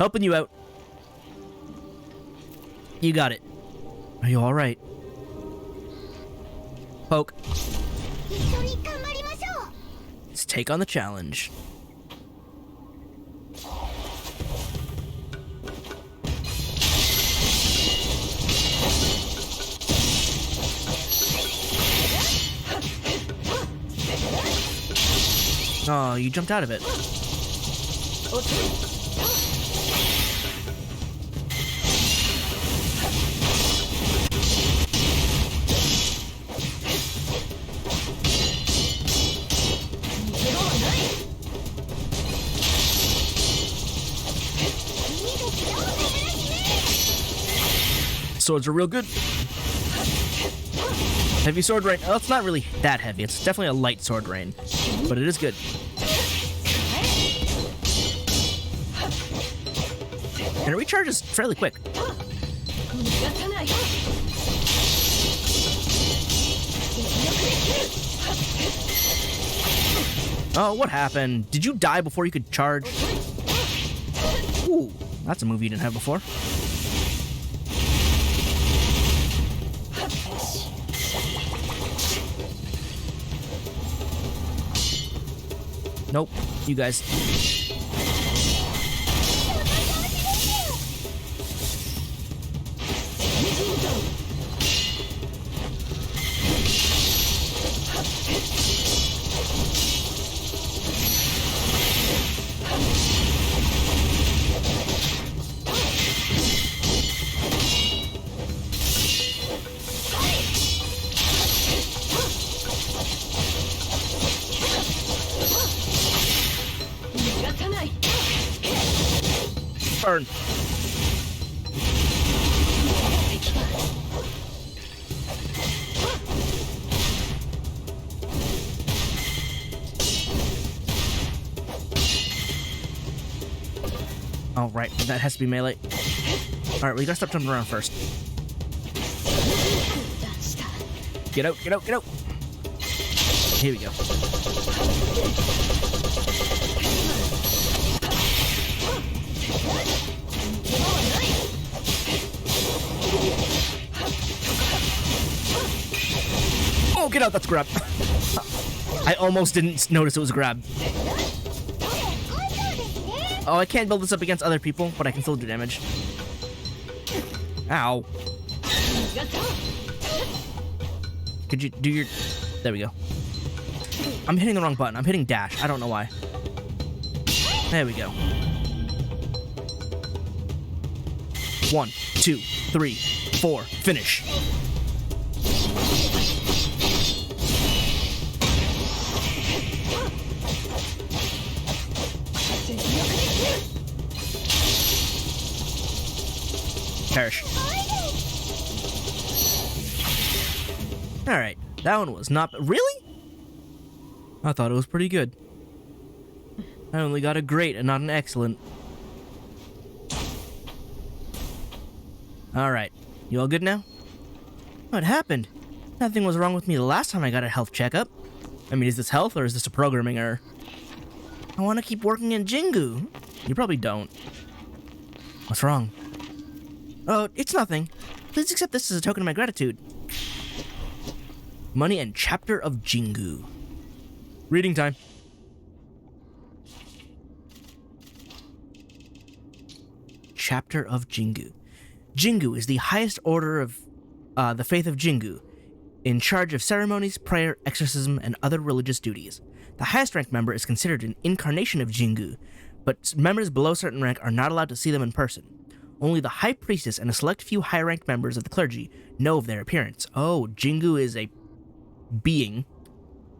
Helping you out. You got it. Are you alright? Poke. Let's take on the challenge. Oh, you jumped out of it. Swords are real good. Heavy sword rain. Oh, it's not really that heavy. It's definitely a light sword rain, but it is good. And it recharges fairly quick. Oh, what happened? Did you die before you could charge? Ooh, that's a move you didn't have before. Nope, you guys. Burn. Oh, right. That has to be melee. Alright, we gotta stop jumping around first. Get out, get out, get out! Here we go. Oh, get out, that's grab. I almost didn't notice it was grab. Oh, I can't build this up against other people, but I can still do damage. Ow. Could you do your... There we go. I'm hitting the wrong button. I'm hitting dash. I don't know why. There we go. 1, 2, 3, 4. Finish. Perish. Alright, that one was not... Really? I thought it was pretty good. I only got a great and not an excellent. Alright, you all good now? What happened? Nothing was wrong with me the last time I got a health checkup. I mean, is this health or is this a programming error? I want to keep working in Jinguu. You probably don't. What's wrong? Oh, it's nothing. Please accept this as a token of my gratitude. Money and Chapter of Jinguu. Reading time. Chapter of Jinguu. Jinguu is the highest order of the faith of Jinguu, in charge of ceremonies, prayer, exorcism, and other religious duties. The highest ranked member is considered an incarnation of Jinguu, but members below certain rank are not allowed to see them in person. Only the High Priestess and a select few high-ranked members of the clergy know of their appearance. Oh, Jinguu is a being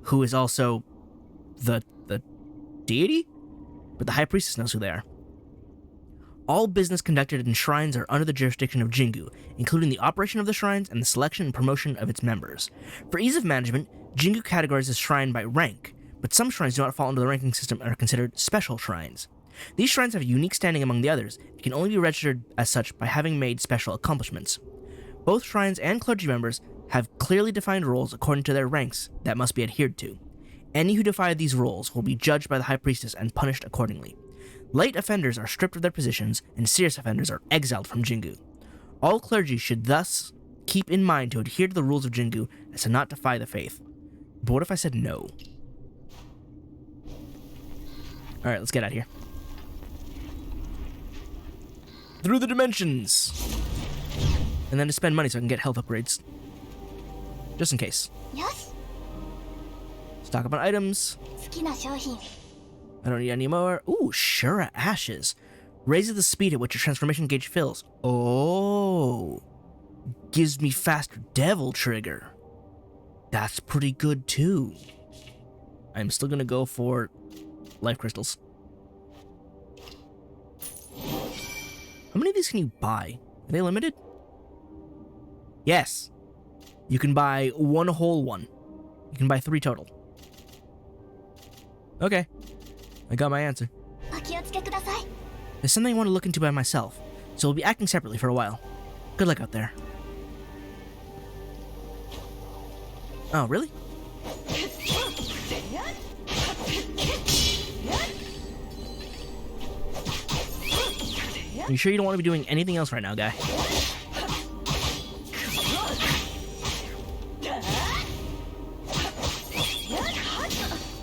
who is also the deity? But the High Priestess knows who they are. All business conducted in shrines are under the jurisdiction of Jinguu, including the operation of the shrines and the selection and promotion of its members. For ease of management, Jinguu categorizes shrine by rank, but some shrines do not fall under the ranking system and are considered special shrines. These shrines have a unique standing among the others and can only be registered as such by having made special accomplishments. Both shrines and clergy members have clearly defined rules according to their ranks that must be adhered to. Any who defy these rules will be judged by the High Priestess and punished accordingly. Light offenders are stripped of their positions, and serious offenders are exiled from Jinguu. All clergy should thus keep in mind to adhere to the rules of Jinguu as to not defy the faith. But what if I said no? Alright, let's get out of here. Through the dimensions! And then to spend money so I can get health upgrades. Just in case. Yes. Stock up on items. I don't need any more. Ooh, Shura Ashes. Raises the speed at which your transformation gauge fills. Oh. Gives me faster devil trigger. That's pretty good too. I'm still gonna go for life crystals. How many of these can you buy? Are they limited? Yes. You can buy one whole one. You can buy 3 total. Okay. I got my answer. There's something I want to look into by myself, so we'll be acting separately for a while. Good luck out there. Oh, really? Are you sure you don't want to be doing anything else right now, guy?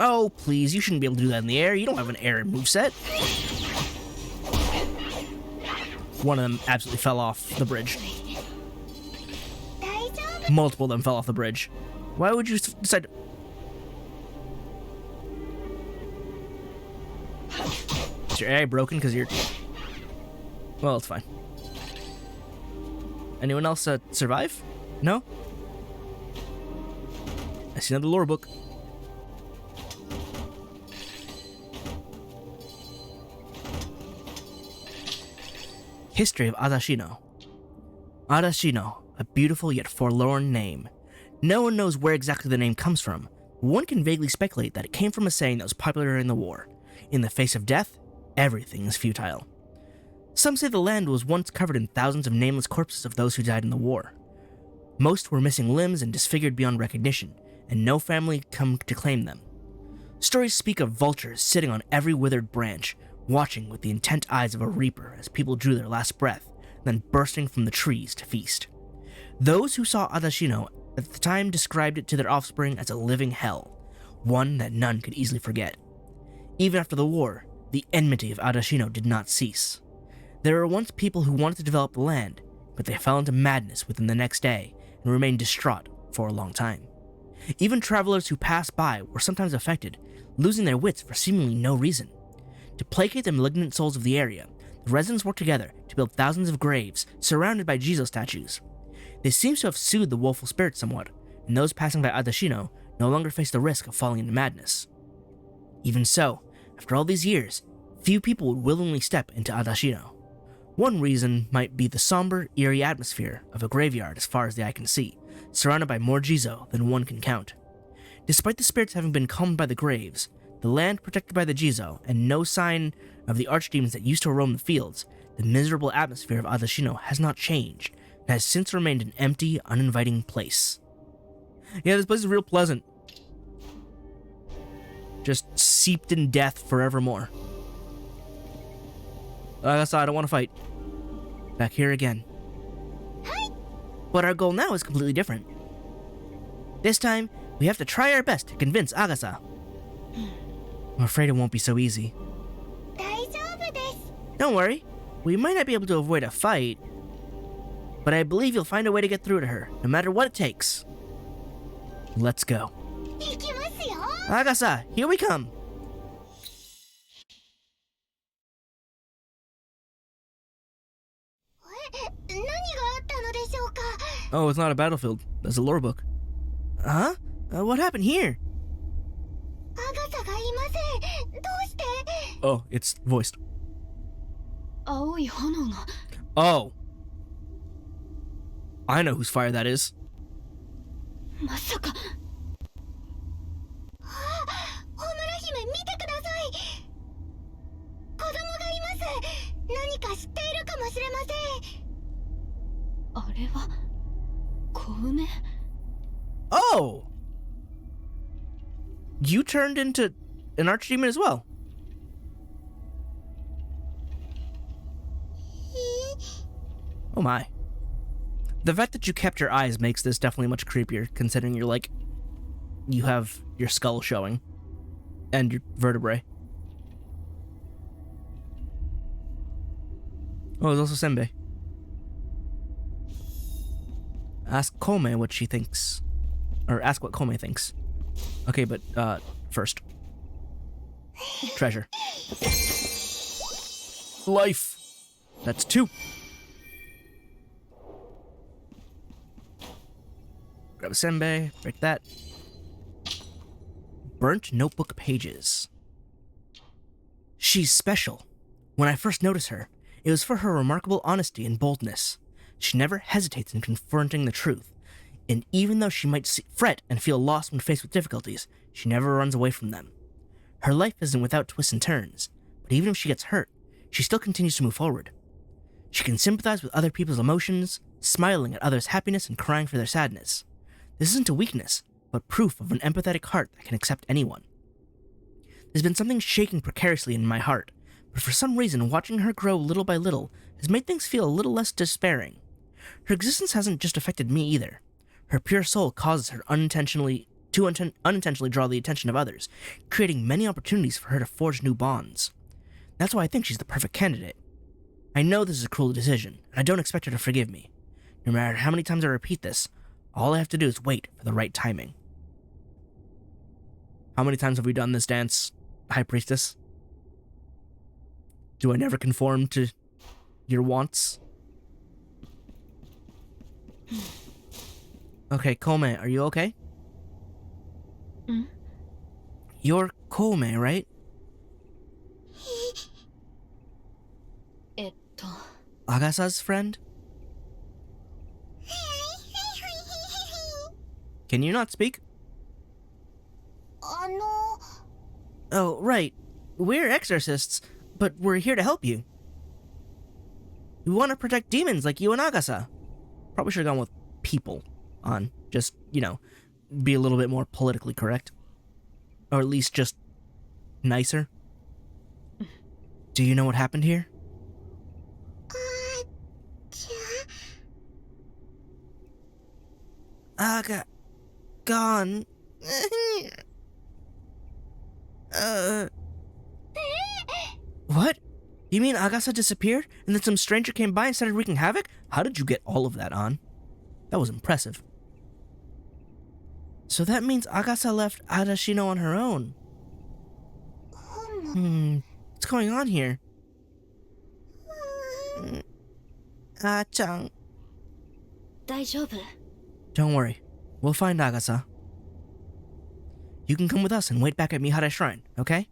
Oh, please, you shouldn't be able to do that in the air. You don't have an air moveset. One of them absolutely fell off the bridge. Multiple of them fell off the bridge. Why would you decide to... Is your AI broken because you're... Well, it's fine. Anyone else survive? No? I see another lore book. History of Adashino. Adashino, a beautiful yet forlorn name. No one knows where exactly the name comes from. One can vaguely speculate that it came from a saying that was popular in the war. In the face of death, everything is futile. Some say the land was once covered in thousands of nameless corpses of those who died in the war. Most were missing limbs and disfigured beyond recognition, and no family come to claim them. Stories speak of vultures sitting on every withered branch, watching with the intent eyes of a reaper as people drew their last breath, then bursting from the trees to feast. Those who saw Adashino at the time described it to their offspring as a living hell, one that none could easily forget. Even after the war, the enmity of Adashino did not cease. There were once people who wanted to develop the land, but they fell into madness within the next day and remained distraught for a long time. Even travelers who passed by were sometimes affected, losing their wits for seemingly no reason. To placate the malignant souls of the area, the residents worked together to build thousands of graves surrounded by Jizo statues. They seem to have soothed the woeful spirits somewhat, and those passing by Adashino no longer face the risk of falling into madness. Even so, after all these years, few people would willingly step into Adashino. One reason might be the somber, eerie atmosphere of a graveyard as far as the eye can see, surrounded by more Jizo than one can count. Despite the spirits having been calmed by the graves, the land protected by the Jizo, and no sign of the archdemons that used to roam the fields, the miserable atmosphere of Adashino has not changed, and has since remained an empty, uninviting place. Yeah, this place is real pleasant. Just seeped in death forevermore. I don't want to fight. Back here again. But our goal now is completely different. This time, we have to try our best to convince Agasa. I'm afraid it won't be so easy. Don't worry, we might not be able to avoid a fight, but I believe you'll find a way to get through to her, no matter what it takes. Let's go. Agasa, here we come. Oh, it's not a battlefield. That's a lore book. Huh? What happened here? Oh, it's voiced. Oh. I know whose fire that is. Oh! You turned into an archdemon as well. Oh my. The fact that you kept your eyes makes this definitely much creepier, considering you're like, you have your skull showing and your vertebrae. Oh, there's also Senbei. Ask Kome what she thinks. Or ask what Kome thinks. Okay, but first. Treasure. Life. That's 2. Grab a Senbei, break that. Burnt notebook pages. She's special. When I first noticed her, it was for her remarkable honesty and boldness. She never hesitates in confronting the truth, and even though she might fret and feel lost when faced with difficulties, she never runs away from them. Her life isn't without twists and turns, but even if she gets hurt, she still continues to move forward. She can sympathize with other people's emotions, smiling at others' happiness and crying for their sadness. This isn't a weakness, but proof of an empathetic heart that can accept anyone. There's been something shaking precariously in my heart, but for some reason watching her grow little by little has made things feel a little less despairing. Her existence hasn't just affected me either. Her pure soul causes her unintentionally draw the attention of others, creating many opportunities for her to forge new bonds. That's why I think she's the perfect candidate. I know this is a cruel decision, and I don't expect her to forgive me. No matter how many times I repeat this, all I have to do is wait for the right timing. How many times have we done this dance, High Priestess? Do I never conform to your wants? Okay, Kome, are you okay? You're Kome, right? Agasa's friend? Can you not speak? Oh, right. We're exorcists, but we're here to help you. We want to protect demons like you and Agasa. Probably should have gone with people on. Just, be a little bit more politically correct. Or at least just nicer. Do you know what happened here? Aga... gone. What? You mean Agasa disappeared, and then some stranger came by and started wreaking havoc? How did you get all of that on? That was impressive. So that means Agasa left Adashino on her own. What's going on here? Ah-chan. Don't worry. We'll find Agasa. You can come with us and wait back at Mihara Shrine, okay?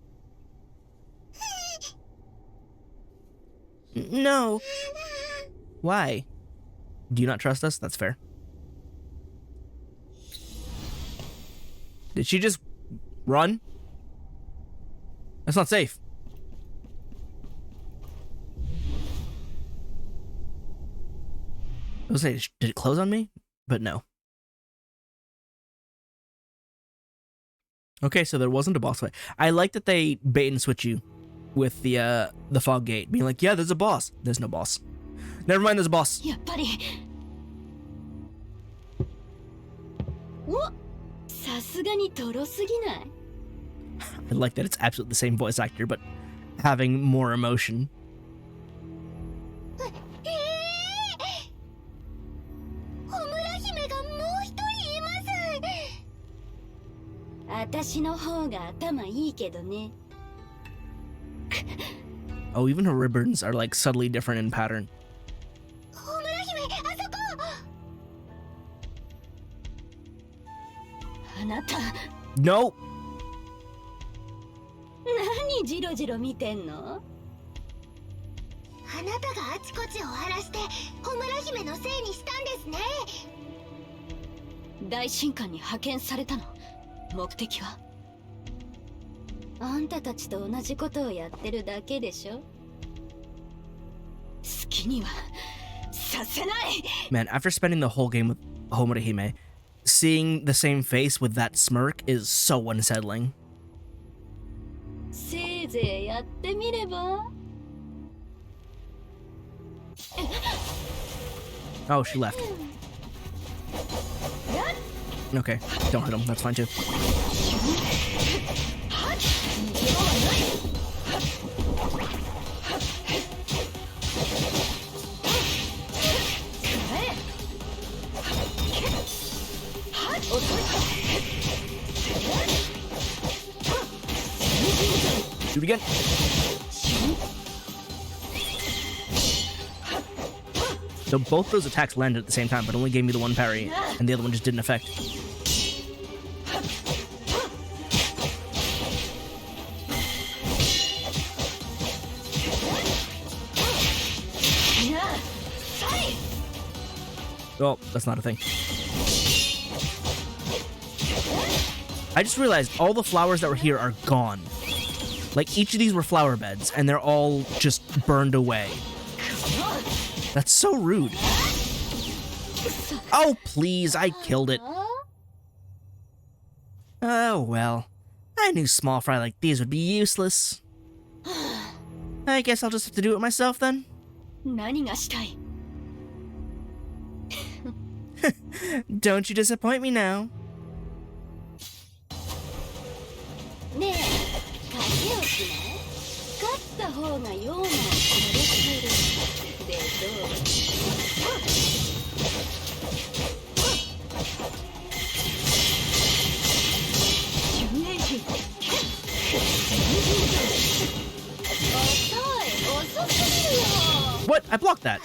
No. Why? Do you not trust us? That's fair. Did she just run? That's not safe. I was saying, did it close on me? But no. Okay, so there wasn't a boss fight. I like that they bait and switch you with the fog gate, being like, yeah, there's a boss. There's no boss. Never mind, there's a boss. I like that it's absolutely the same voice actor, but having more emotion. Oh, even her ribbons are like subtly different in pattern. No. Man, after spending the whole game with Homura Hime, seeing the same face with that smirk is so unsettling. Oh, she left. Okay, don't hit him. That's fine too. Shoot again. So both those attacks landed at the same time, but only gave me the one parry, and the other one just didn't affect. Oh, that's not a thing. I just realized all the flowers that were here are gone. Like, each of these were flower beds, and they're all just burned away. That's so rude. Oh, please, I killed it. Oh, well. I knew small fry like these would be useless. I guess I'll just have to do it myself, then. Don't you disappoint me now. What? I blocked that.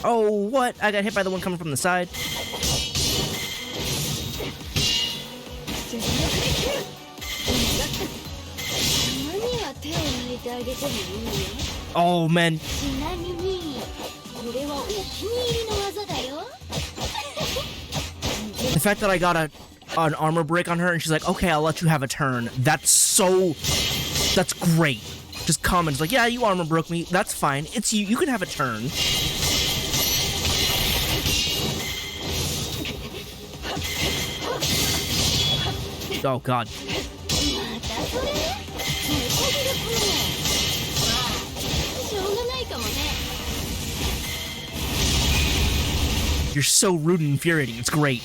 Oh, what? I got hit by the one coming from the side. Oh, man. The fact that I got an armor break on her and she's like, okay, I'll let you have a turn. That's great. Just comments like, yeah, you armor broke me. That's fine. It's you. You can have a turn. Oh, God. You're so rude and infuriating. It's great.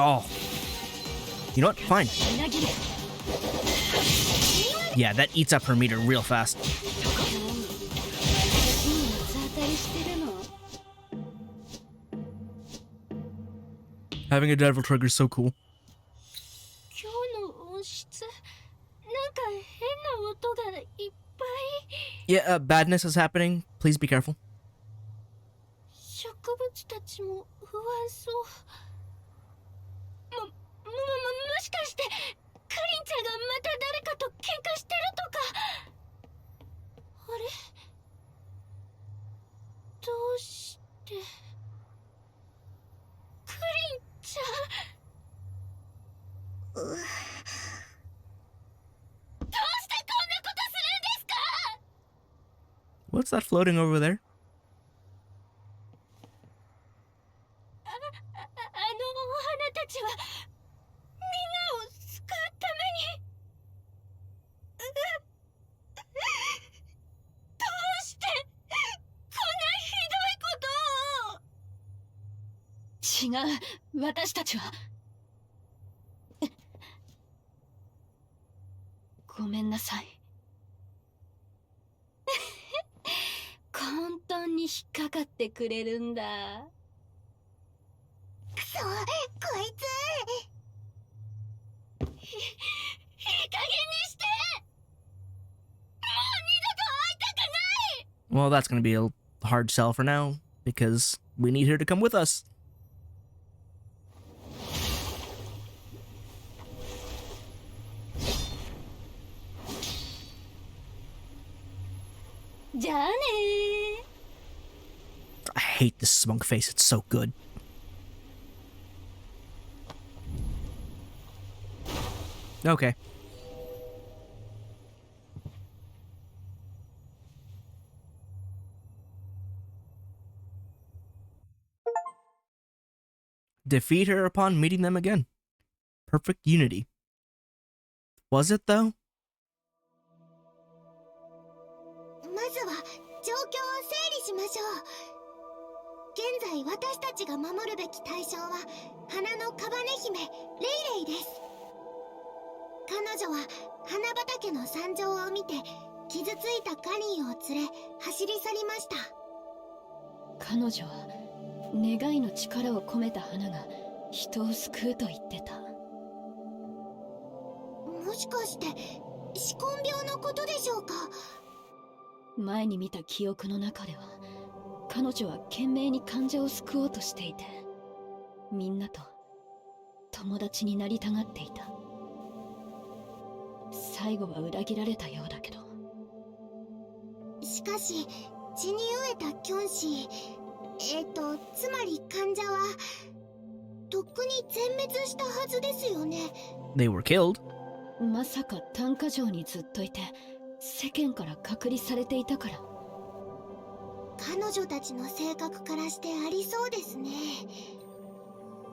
Oh. You know what? Fine. Yeah, that eats up her meter real fast. Having a devil trigger is so cool. Yeah, badness is happening. Please be careful. What's that floating over there? Well, that's going to be a hard sell for now, because we need her to come with us. I hate this smug face, it's so good. Okay. Defeat her upon meeting them again. Perfect unity. Was it, though? まずは状況を整理しましょう。現在私たちが守るべき対象は花のカバネ姫レイレイです。彼女は花畑の惨状を見て傷ついたカニーを連れ走り去りました。彼女は願いの力を込めた花が人を救うと言ってた。もしかして紫紺病のことでしょうか。前に見た記憶の中では彼女は懸命に患者を救おうとしていて、みんなと友達になりたがっていた。最後は裏切られたようだけど。しかし血に飢えたキョンシー、つまり患者はとっくに全滅したはずですよね。 They were killed. まさか短歌城にずっといて世間から隔離されていたから。彼女たちの性格からしてありそうですね。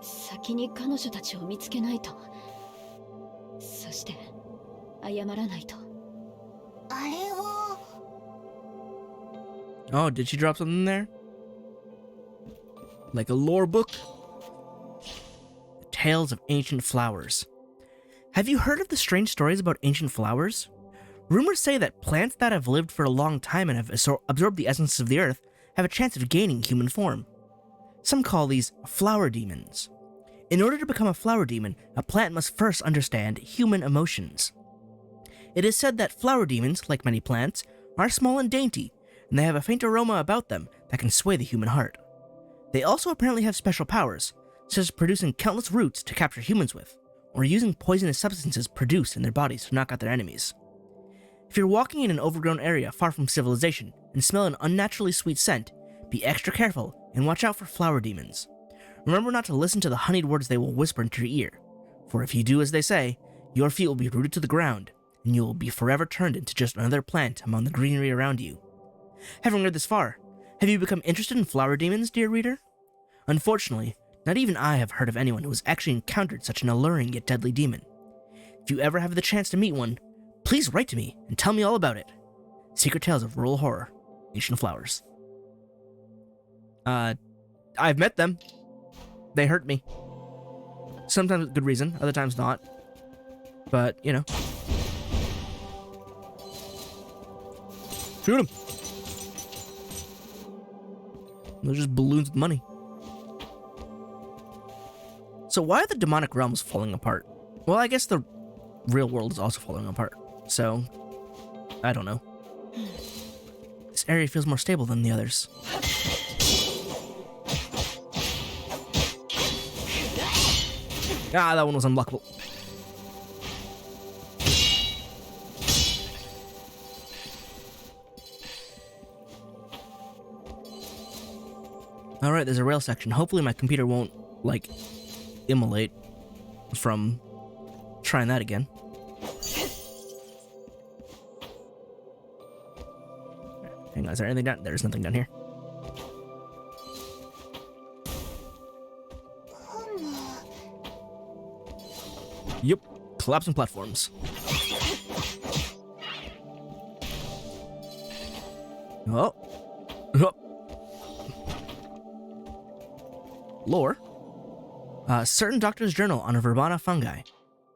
先に彼女たちを見つけないと。そして謝らないと。あれは。 Oh, did she drop something there? Like a lore book? Tales of Ancient Flowers. Have you heard of the strange stories about ancient flowers? Rumors say that plants that have lived for a long time and have absorbed the essence of the earth have a chance of gaining human form. Some call these flower demons. In order to become a flower demon, a plant must first understand human emotions. It is said that flower demons, like many plants, are small and dainty, and they have a faint aroma about them that can sway the human heart. They also apparently have special powers, such as producing countless roots to capture humans with, or using poisonous substances produced in their bodies to knock out their enemies. If you're walking in an overgrown area far from civilization and smell an unnaturally sweet scent, be extra careful and watch out for flower demons. Remember not to listen to the honeyed words they will whisper into your ear, for if you do as they say, your feet will be rooted to the ground, and you will be forever turned into just another plant among the greenery around you. Having read this far, have you become interested in flower demons, dear reader? Unfortunately, not even I have heard of anyone who has actually encountered such an alluring yet deadly demon. If you ever have the chance to meet one, please write to me and tell me all about it. Secret Tales of Rural Horror, Ancient Flowers. I've met them. They hurt me. Sometimes with good reason, other times not. But, you know. Shoot them. They're just balloons with money. So why are the demonic realms falling apart? Well, I guess the real world is also falling apart. So, I don't know. This area feels more stable than the others. Ah, that one was unblockable. Alright, there's a rail section. Hopefully my computer won't, like, immolate from trying that again. Hang on, is there anything down? There's nothing down here. Yep, collapsing platforms. Oh. Oh. Lore. Certain doctor's journal on a verbena fungi.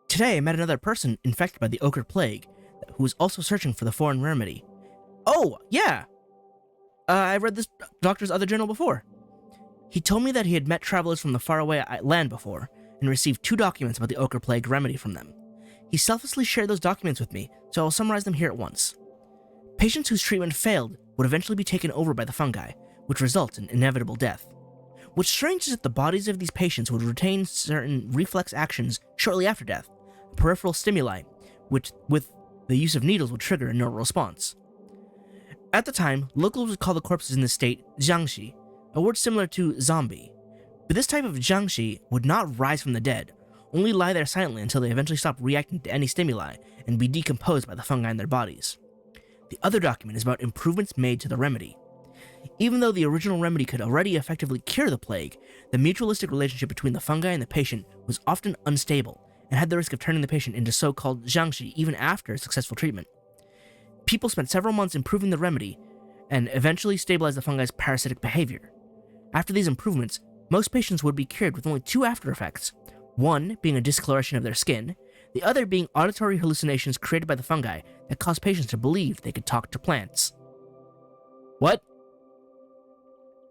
Today I met another person infected by the ochre plague who was also searching for the foreign remedy. Oh, yeah! I read this doctor's other journal before. He told me that he had met travelers from the faraway land before and received 2 documents about the ochre plague remedy from them. He selflessly shared those documents with me, so I'll summarize them here at once. Patients whose treatment failed would eventually be taken over by the fungi, which results in inevitable death. What's strange is that the bodies of these patients would retain certain reflex actions shortly after death, peripheral stimuli, which with the use of needles would trigger a neural response. At the time, locals would call the corpses in this state jiangxi, a word similar to zombie. But this type of jiangxi would not rise from the dead, only lie there silently until they eventually stop reacting to any stimuli and be decomposed by the fungi in their bodies. The other document is about improvements made to the remedy. Even though the original remedy could already effectively cure the plague, the mutualistic relationship between the fungi and the patient was often unstable and had the risk of turning the patient into so-called jiangxi even after successful treatment. People spent several months improving the remedy and eventually stabilized the fungi's parasitic behavior. After these improvements, most patients would be cured with only 2 after effects, one being a discoloration of their skin, the other being auditory hallucinations created by the fungi that caused patients to believe they could talk to plants. What?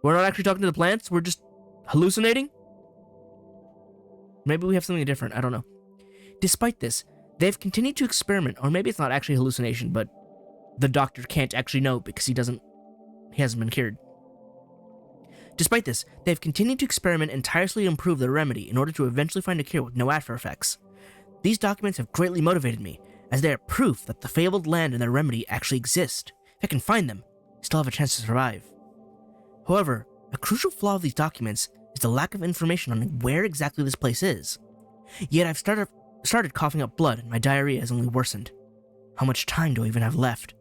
We're not actually talking to the plants? We're just hallucinating? Maybe we have something different, I don't know. Despite this, they've continued to experiment, or maybe it's not actually a hallucination, but the doctor can't actually know because he hasn't been cured. Despite this, they've continued to experiment and tirelessly improve their remedy in order to eventually find a cure with no after effects. These documents have greatly motivated me, as they are proof that the fabled land and their remedy actually exist. If I can find them, I still have a chance to survive. However, a crucial flaw of these documents is the lack of information on where exactly this place is. Yet I've started coughing up blood and my diarrhea has only worsened. How much time do I even have left?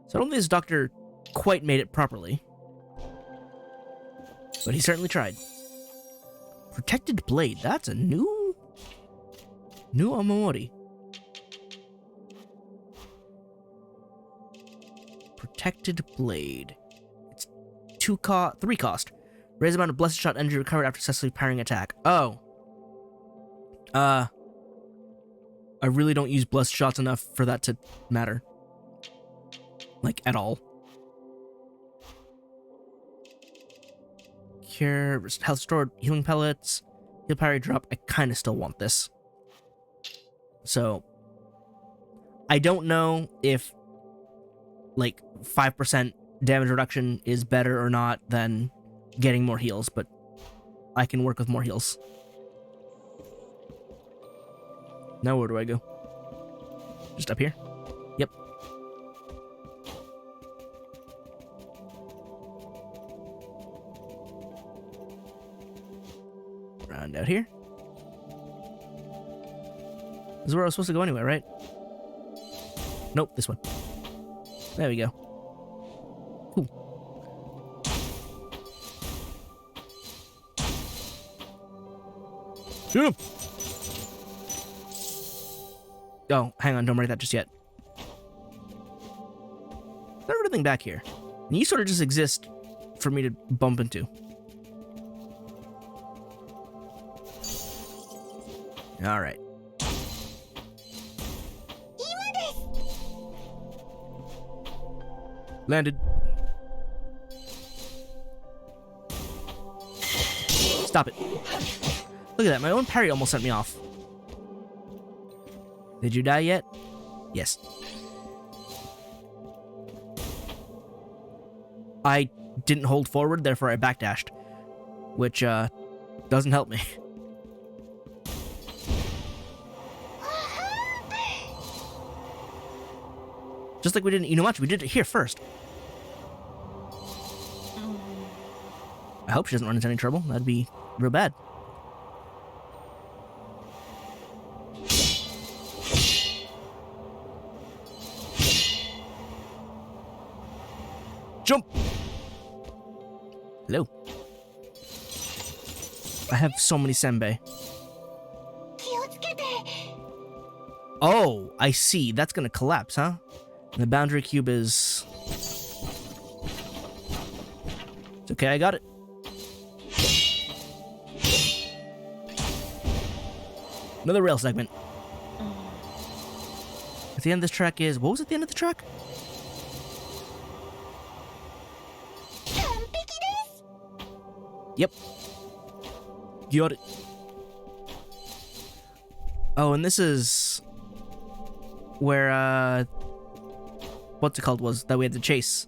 So I don't think this doctor quite made it properly. But he certainly tried. Protected blade, that's a new Omamori. Protected blade. It's 3 cost. Raise amount of blessed shot energy recovered after successfully parrying attack. Oh. I really don't use blessed shots enough for that to matter. Like, at all. Cure, health stored, healing pellets, heal parry drop. I kind of still want this. So, I don't know if, like, 5% damage reduction is better or not than getting more heals, but I can work with more heals. Now where do I go? Just up here? Yep. Round out here. This is where I was supposed to go anyway, right? Nope, this one. There we go. Cool. Shoot him! Oh, hang on, don't worry that just yet. There's everything back here. And you sort of just exist for me to bump into. Alright. Landed. Stop it. Look at that, my own parry almost sent me off. Did you die yet? Yes. I didn't hold forward, therefore I backdashed. Which, doesn't help me. Just like we did in Inumachi, we did it here first. I hope she doesn't run into any trouble. That'd be real bad. Jump! Hello. I have so many senbei. Oh, I see. That's gonna collapse, huh? And the boundary cube is... It's okay, I got it. Another rail segment. At the end of this track is... What was at the end of the track? Yep. Got it. Oh, and this is... where, what's it called was that we had to chase.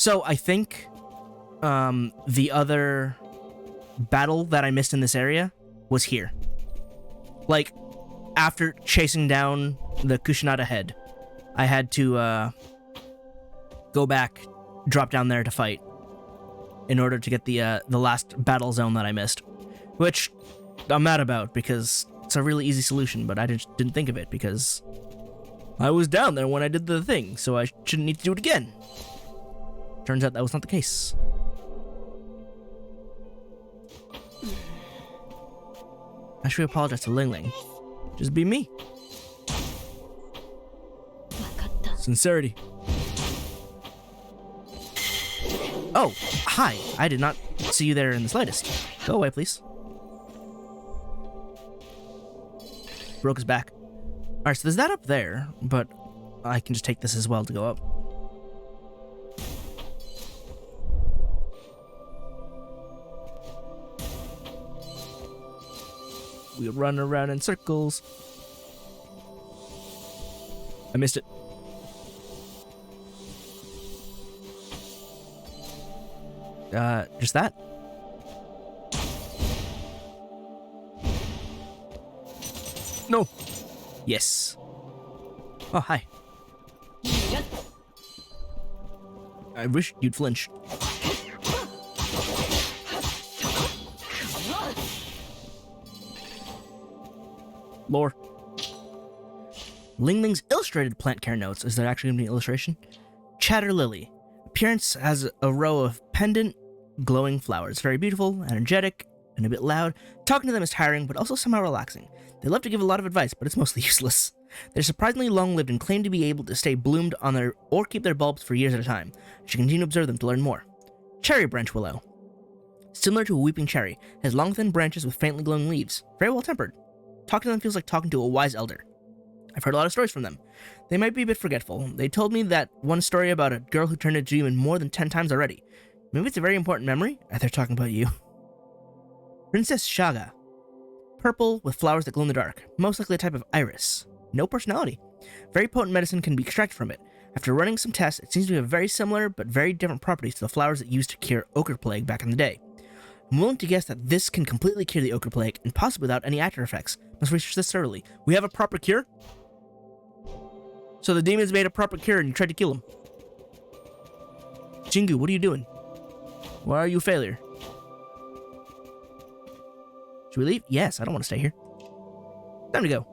So I think the other battle that I missed in this area was here. Like, after chasing down the Kushinada head, I had to go back, drop down there to fight in order to get the last battle zone that I missed, which I'm mad about because it's a really easy solution, but I just didn't think of it because I was down there when I did the thing, so I shouldn't need to do it again. Turns out that was not the case. I should apologize to Ling Ling. Just be me. Sincerity. Oh, hi. I did not see you there in the slightest. Go away, please. Broke his back. Alright, so there's that up there, but I can just take this as well to go up. We run around in circles. I missed it. Just that? No. Yes. Oh, hi. I wish you'd flinch. Lore. Ling Ling's illustrated plant care notes. Is there actually going to be an illustration? Chatter Lily. Appearance has a row of pendant, glowing flowers. Very beautiful, energetic, and a bit loud. Talking to them is tiring, but also somehow relaxing. They love to give a lot of advice, but it's mostly useless. They're surprisingly long-lived and claim to be able to stay bloomed on their or keep their bulbs for years at a time. You should continue to observe them to learn more. Cherry branch willow. Similar to a weeping cherry, has long thin branches with faintly glowing leaves. Very well tempered. Talking to them feels like talking to a wise elder. I've heard a lot of stories from them. They might be a bit forgetful. They told me that one story about a girl who turned into a demon more than 10 times already. Maybe it's a very important memory? They're talking about you. Princess Shaga. Purple with flowers that glow in the dark. Most likely a type of iris. No personality. Very potent medicine can be extracted from it. After running some tests, it seems to have very similar but very different properties to the flowers that used to cure ochre plague back in the day. I'm willing to guess that this can completely cure the ochre plague and possibly without any after effects. Must research this thoroughly. We have a proper cure? So the demons made a proper cure and you tried to kill him. Jinguu, what are you doing? Why are you a failure? Should we leave? Yes, I don't want to stay here. Time to go.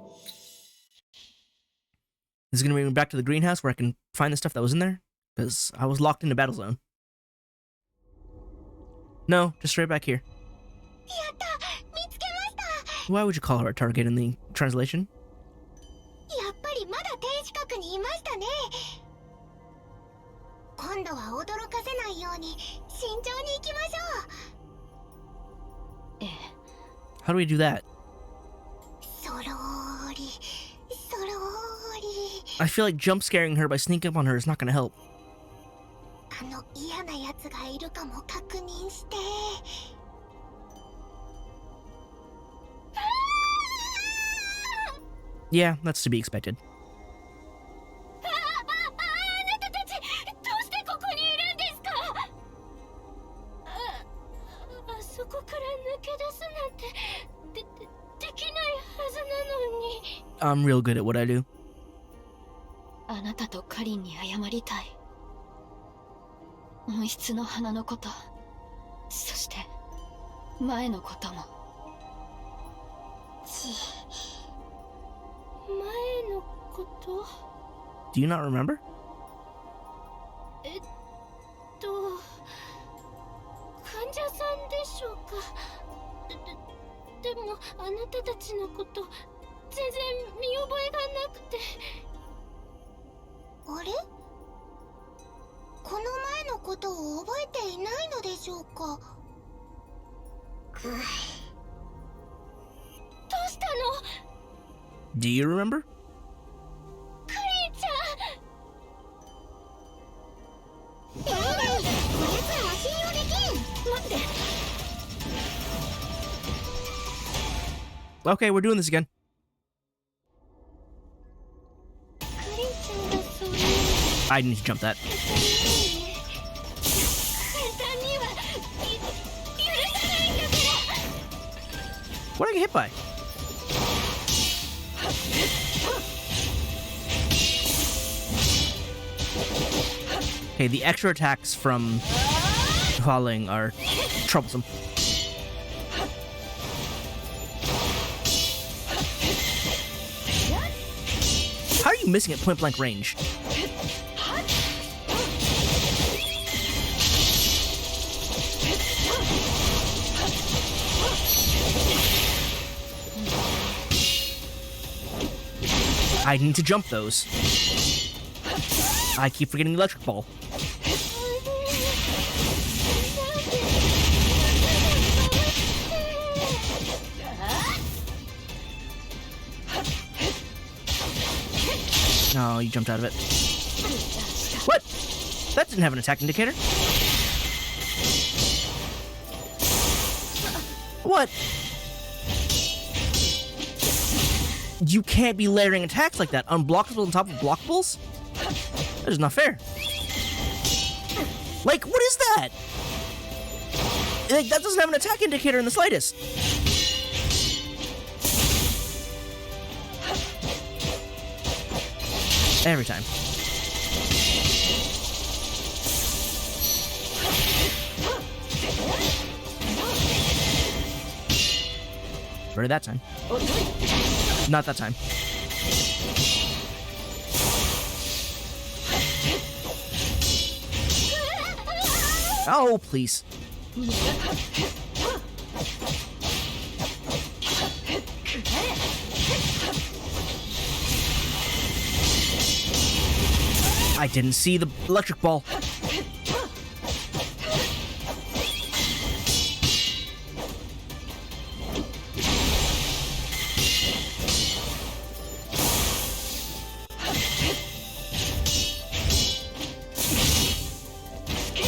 This is going to bring me back to the greenhouse where I can find the stuff that was in there. Because I was locked in a battle zone. No, just straight back here. Why would you call her a target in the translation? How do we do that? I feel like jump scaring her by sneaking up on her is not going to help. Yeah, that's to be expected. I'm real good at what I do. あなたとカリンに謝りたい。温室の花のこと、そして前のことも。前のこと？ Do you not remember? 患者さんでしょうか。でもあなたたちのこと全然見覚えがなくて。あれ？この前のことを覚えていないのでしょうか。どうしたの？ Do you remember? カリンちゃん。こやつらは信用できん。待って。Okay, we're doing this again. I need to jump that. What did I get hit by? Okay, the extra attacks from falling are troublesome. How are you missing at point blank range? I need to jump those. I keep forgetting the electric ball. No, you jumped out of it. What? That didn't have an attack indicator. What? You can't be layering attacks like that. Unblockable on top of blockables? That is not fair. Like, what is that? Like, that doesn't have an attack indicator in the slightest. Every time. Ready that time. Not that time. Oh, please. I didn't see the electric ball.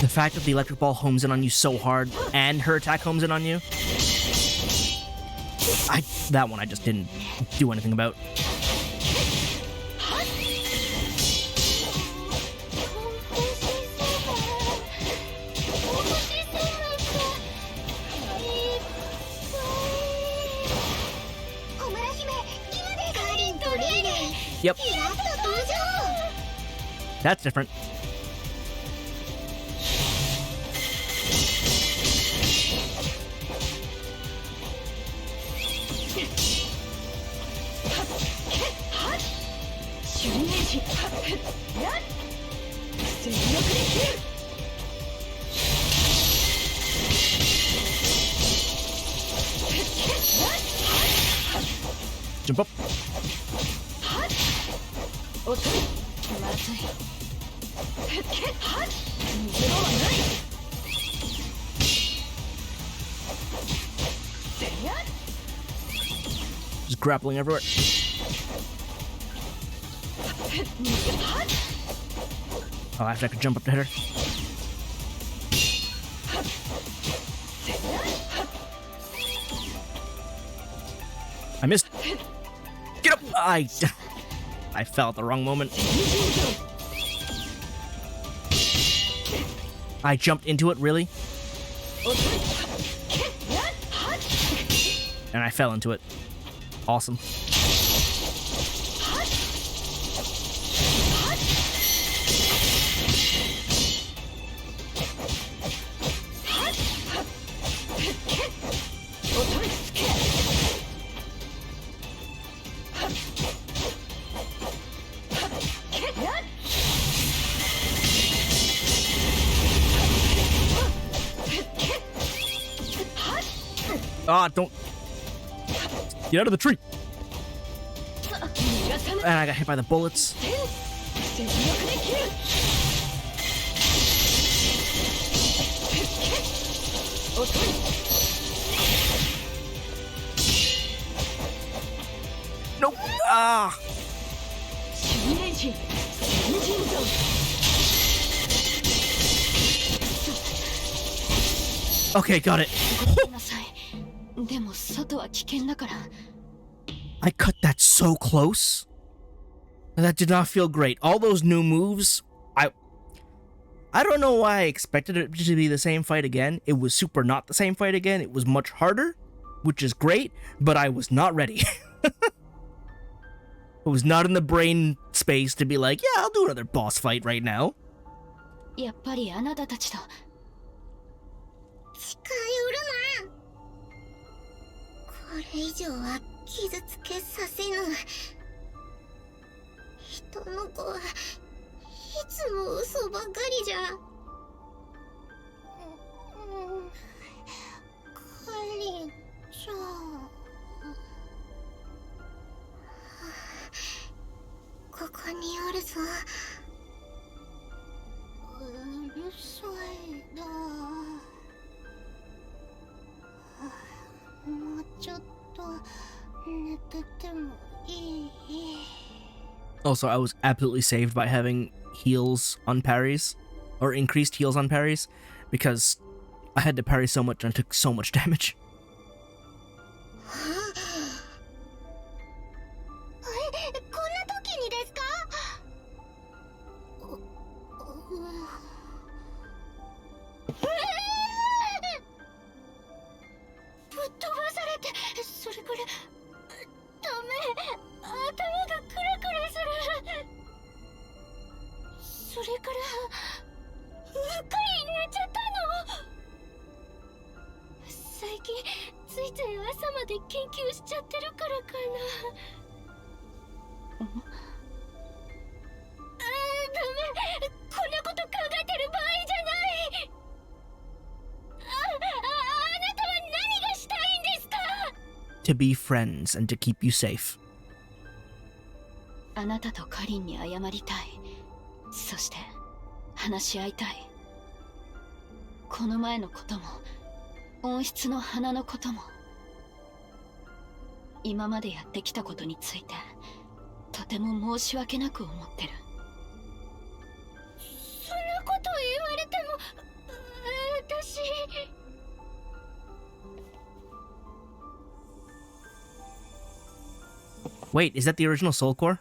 The fact that the electric ball homes in on you so hard and her attack homes in on you. That one I just didn't do anything about. Yep. That's different. Jump up. Just grappling everywhere. Oh, after I could jump up to hit her. I missed. Get up! I fell at the wrong moment. I jumped into it, really? And I fell into it. Awesome. Ah, don't. Get out of the tree. And I got hit by the bullets. Nope. Ah. Okay, got it. I cut that so close. That did not feel great. All those new moves, I don't know why I expected it to be the same fight again. It was super not the same fight again. It was much harder, which is great, but I was not ready. I was not in the brain space to be like, yeah, I'll do another boss fight right now. やっぱりあなたたちと。近寄るな。これ以上は傷つけさせぬ。人の子はいつも嘘ばかりじゃ。カリンちゃん。ここにおるぞ。うるさいな。もうちょっと寝ててもいい。Also, I was absolutely saved by having heals on parries, or increased heals on parries, because I had to parry so much and I took so much damage. こんな時にですか？ぶっ飛ばされて、それからダメ、頭がクラクラする。それからうっかり寝ちゃったの。最近ついつい朝まで研究しちゃってるからかな。ダメ、こんなこと考えてる場合じゃない。あなたは何がしたいんですか？ To be friends and to keep you safe. あなたとカリンに謝りたい。そして話し合いたい。この前のことも温室の花のことも今までやってきたことについてとても申し訳なく思ってる。そんなこと言われても私。Wait, is that the original Soul Core?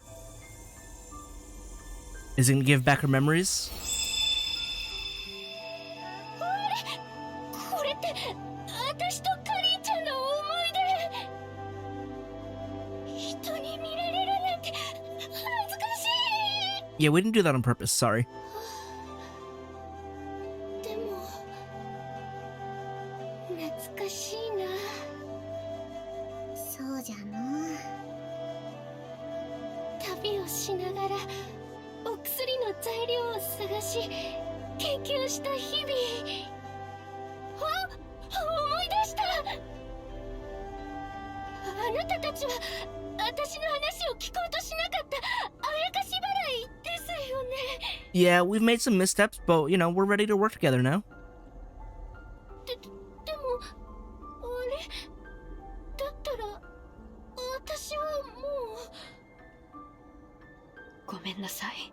Is it gonna give back her memories? これって私とカリンちゃんの思い出。人に見られるなんて恥ずかしい。 Yeah, we didn't do that on purpose, sorry. でも懐かしいな。そうじゃの。旅をしながらお薬の材料を探し研究した日々。思い出した。あなたたちは私の話を聞こうとしなかったあやかし払いですよね。 Yeah, we've made some missteps, but, you know, we're ready to work together now. でもあれだったら私はもう。ごめんなさい。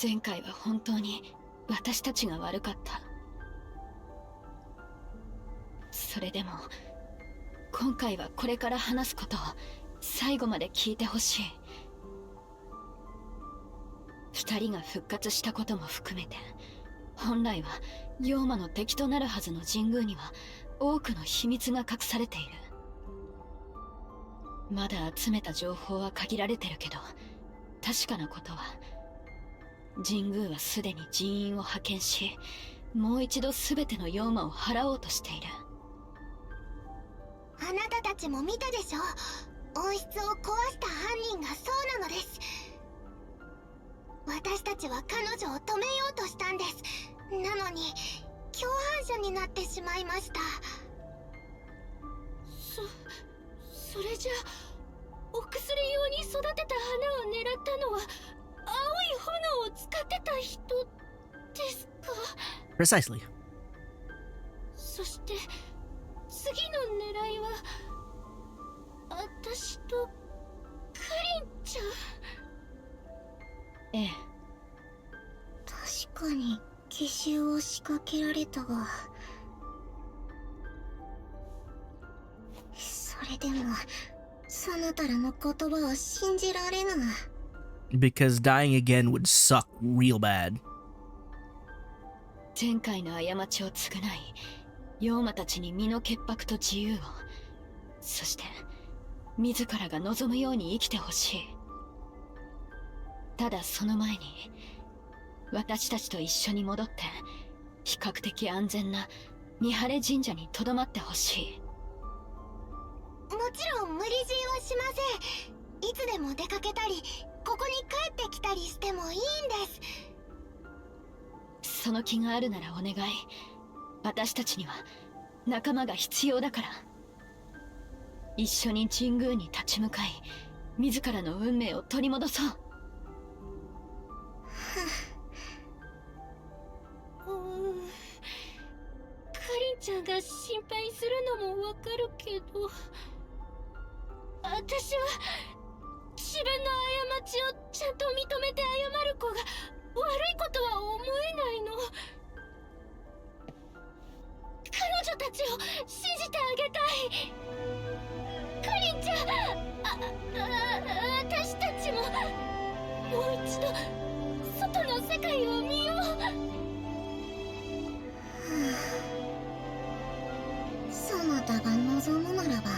前回は本当に私たちが悪かった。それでも今回はこれから話すことを最後まで聞いてほしい。二人が復活したことも含めて、本来は妖魔の敵となるはずの神宮には多くの秘密が隠されている。まだ集めた情報は限られてるけど、確かなことは神宮はすでに人員を派遣し、もう一度全ての妖魔を払おうとしている。あなたたちも見たでしょ。温室を壊した犯人がそうなのです。私たちは彼女を止めようとしたんです。なのに共犯者になってしまいました。それじゃお薬用に育てた花を狙ったのは青い炎を使ってた人ですか？ Precisely. そして次の狙いは私とカリンちゃん。ええ。確かに奇襲を仕掛けられたが、それでもそなたらの言葉は信じられぬ。 Because dying again would suck real bad. 前回の過ちを償い、妖魔たちに身の潔白と自由を、そして自らが望むように生きてほしい。ただその前に私たちと一緒に戻って比較的安全な見晴れ神社にとどまってほしい。もちろん無理強いはしません。いつでも出かけたりここに帰ってきたりしてもいいんです。その気があるならお願い。私たちには仲間が必要だから。一緒に神宮に立ち向かい自らの運命を取り戻そう。かりんちゃんが心配するのもわかるけど、私は自分の過ちをちゃんと認めて謝る子が悪いことは思えないの。彼女たちを信じてあげたい。かりんちゃん、私たちももう一度外の世界を見よう。そなたが望むならば、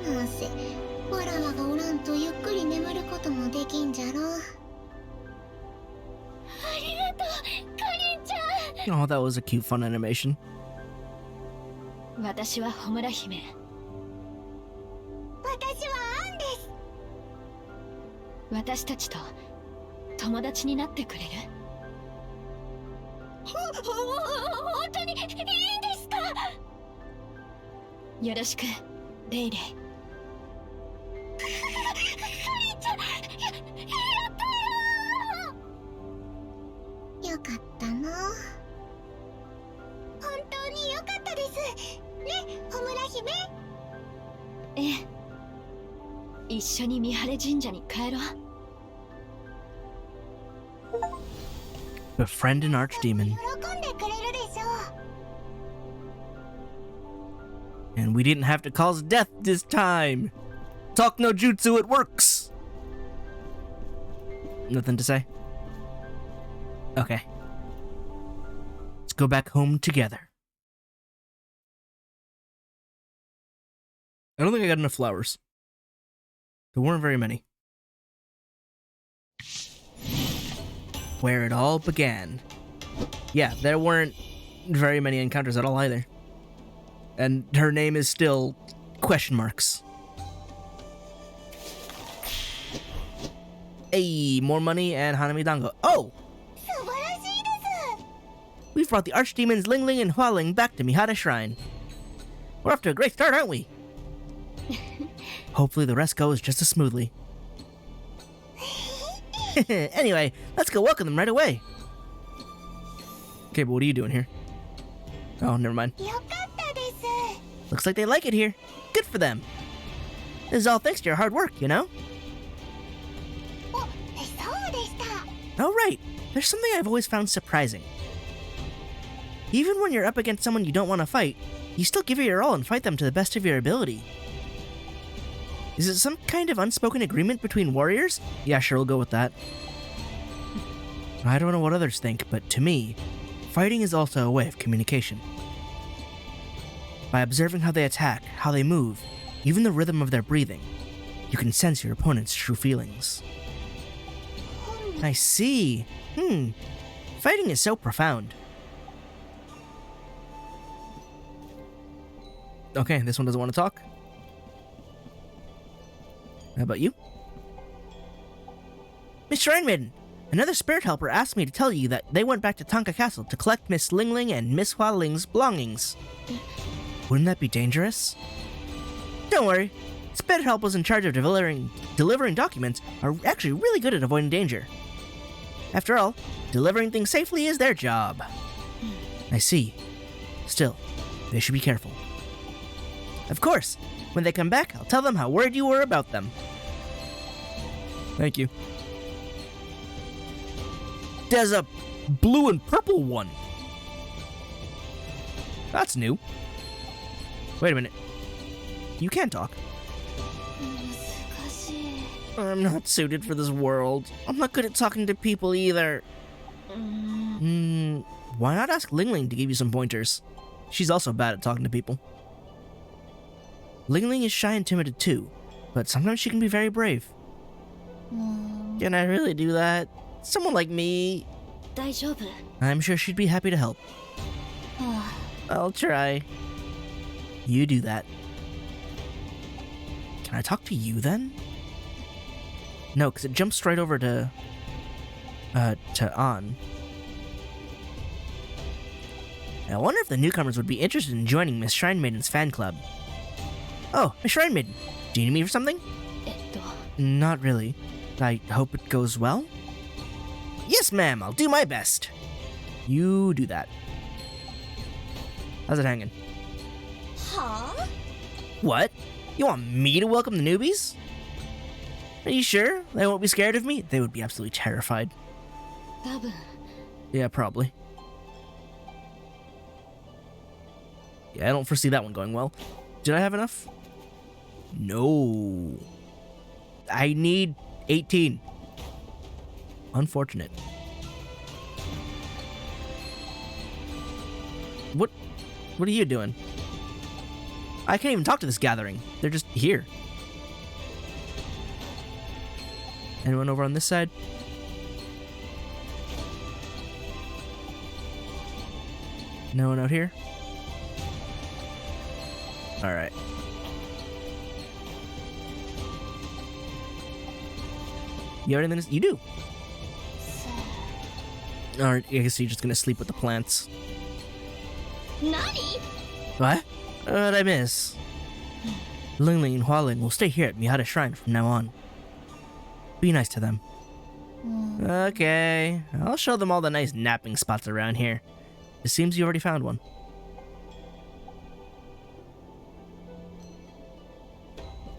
なんせわらわがおらんとゆっくり眠ることもできんじゃろう。ありがとう、かりんちゃん。Oh, that was a cute, fun animation. 私はホムラ姫。私はアンです。私たちと友達になってくれる？本当にいいんですか？よろしく、レイレイ。かりんちゃん、やったよ。よかったの。本当によかったですね、ホムラ姫。ええ。一緒に見晴れ神社に帰ろう。Befriend an archdemon. 喜んでくれるでしょう。 And we didn't have to cause death this time. Talk no jutsu, it works. Nothing to say? Okay. Let's go back home together. I don't think I got enough flowers. There weren't very many. Where it all began. Yeah, there weren't very many encounters at all either. And her name is still question marks. Hey, more money and Hanami Dango. Oh! We've brought the archdemons Ling Ling and Hua Ling back to Mihara Shrine. We're off to a great start, aren't we? Hopefully the rest goes just as smoothly. Anyway, let's go welcome them right away. Okay, but what are you doing here? Oh, never mind. Looks like they like it here. Good for them. This is all thanks to your hard work, you know? Oh, right. There's something I've always found surprising. Even when you're up against someone you don't want to fight, you still give it your all and fight them to the best of your ability. Is it some kind of unspoken agreement between warriors? Yeah, sure, we'll go with that. I don't know what others think, but to me, fighting is also a way of communication. By observing how they attack, how they move, even the rhythm of their breathing, you can sense your opponent's true feelings. I see. Fighting is so profound. Okay, this one doesn't want to talk. How about you? Miss Shrine Maiden, another spirit helper asked me to tell you that they went back to Tonka Castle to collect Miss Ling Ling and Miss Hua Ling's belongings. Wouldn't that be dangerous? Don't worry. Spirit helpers in charge of delivering documents are actually really good at avoiding danger. After all, delivering things safely is their job. I see. Still, they should be careful. Of course. When they come back, I'll tell them how worried you were about them. Thank you. There's a blue and purple one. That's new. Wait a minute. You can talk. I'm not suited for this world. I'm not good at talking to people either. Why not ask Ling Ling to give you some pointers? She's also bad at talking to people. Ling Ling is shy and timid too, but sometimes she can be very brave. Can I really do that? Someone like me? 大丈夫 I'm sure she'd be happy to help. I'll try. You do that. Can I talk to you then? No, because it jumps right over to An. I wonder if the newcomers would be interested in joining Miss Shrine Maiden's fan club. Oh, Miss Shrine Maiden. Do you need me for something? えっと Not really. I hope it goes well. Yes, ma'am. I'll do my best. You do that. How's it hanging? Huh? What? You want me to welcome the newbies? Are you sure? They won't be scared of me? They would be absolutely terrified. 多分 Yeah, probably. Yeah, I don't foresee that one going well. Did I have enough? No. I need 18. Unfortunate. What are you doing? I can't even talk to this gathering. They're just here. Anyone over on this side? No one out here? Alright. You have anything to... You do! Alright, I guess you're just gonna sleep with the plants. 何 What? What'd I miss? Ling Ling and Hua Ling will stay here at Mihara Shrine from now on. Be nice to them. Okay, I'll show them all the nice napping spots around here. It seems you already found one.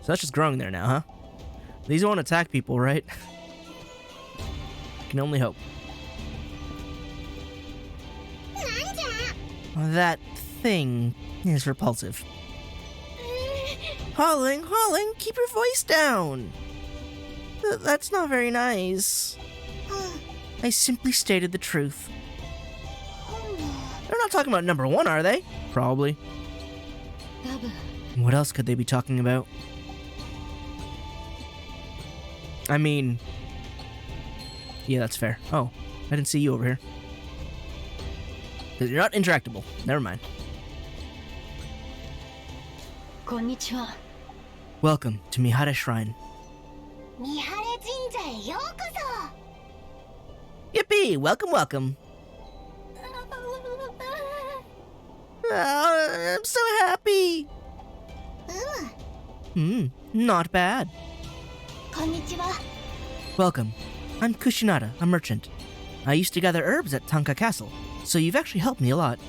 So that's just growing there now, huh? These won't attack people, right? Can only hope. なんじゃ That thing is repulsive. Hauling, keep your voice down. That's not very nice. I simply stated the truth. They're not talking about number one, are they? Probably. 多分 What else could they be talking about? I mean... Yeah, that's fair. Oh, I didn't see you over here. You're not interactable. Never mind. こんにちは Welcome to Mihara Shrine. 三原神社へようこ Yippee! Welcome, welcome. そ I'm so happy. Not bad. こんにちは Welcome. I'm Kushinada, a merchant. I used to gather herbs at Tanka Castle, so you've actually helped me a lot.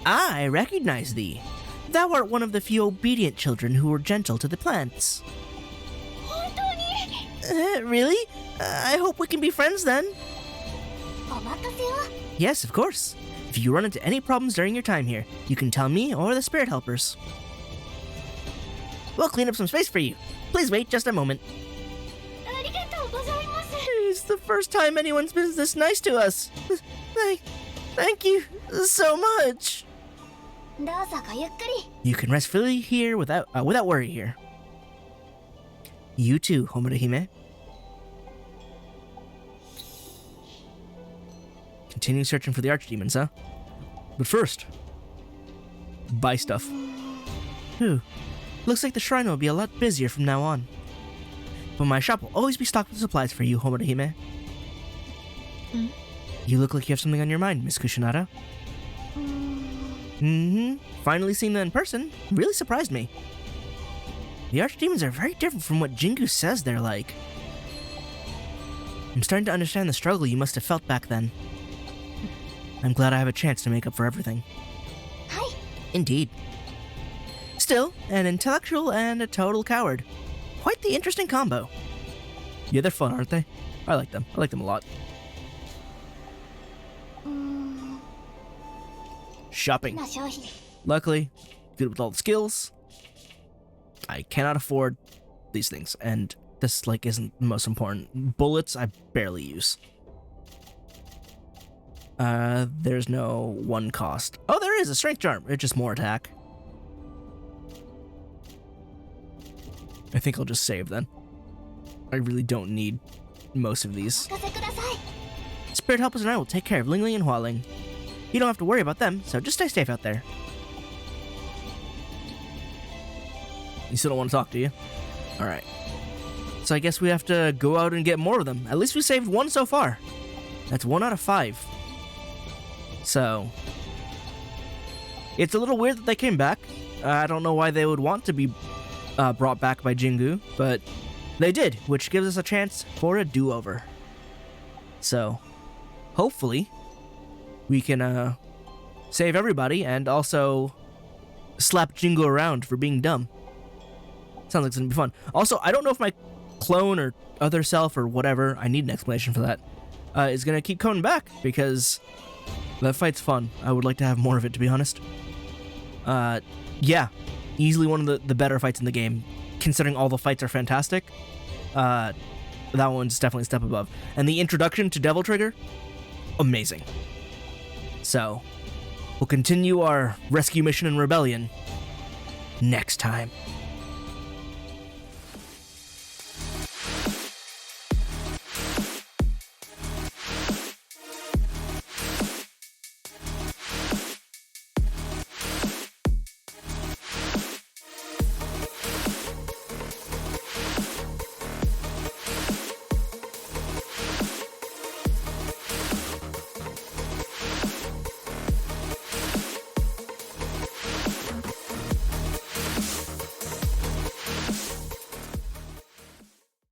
I recognize thee. Thou art one of the few obedient children who were gentle to the plants. 本当に Really? I hope we can be friends then. お任せを Yes, of course. If you run into any problems during your time here, you can tell me or the spirit helpers. We'll clean up some space for you. Please wait just a moment. ありがとうございます It's the first time anyone's been this nice to us. Thank you so much. どうぞごゆっくり You can rest fully here without worry here. You too, Homura Hime. Continue searching for the archdemons, huh? But first, buy stuff. Whew. Looks like the shrine will be a lot busier from now on. But my shop will always be stocked with supplies for you, Homura Hime. You look like you have something on your mind, Miss Kushinada. Finally seeing them in person really surprised me. The archdemons are very different from what Jinguu says they're like. I'm starting to understand the struggle you must have felt back then. I'm glad I have a chance to make up for everything. はい Indeed. Still, an intellectual and a total coward. Quite the interesting combo. Yeah, they're fun, aren't they? I like them. I like them a lot. Shopping. な商品 Luckily, good with all the skills. I cannot afford these things, and this, isn't the most important. Bullets, I barely use. There's no one cost. Oh, there is a strength charm. It's just more attack. I think I'll just save then. I really don't need most of these. お任せください。 Spirit Helpers and I will take care of Lingling and Hualing. You don't have to worry about them, so just stay safe out there. You still don't want to talk, do you? Alright. So I guess we have to go out and get more of them. At least we saved one so far. That's 1 out of 5. So... it's a little weird that they came back. I don't know why they would want to be brought back by Jinguu, but they did, which gives us a chance for a do-over. So, hopefully, we can save everybody and also slap Jinguu around for being dumb. Sounds like it's gonna be fun. Also, I don't know if my clone or other self or whatever, I need an explanation for that, is gonna keep coming back, because that fight's fun. I would like to have more of it, to be honest. Yeah, easily one of the better fights in the game, considering all the fights are fantastic. That one's definitely a step above. And the introduction to Devil Trigger, amazing. So, we'll continue our rescue mission in Rebellion next time.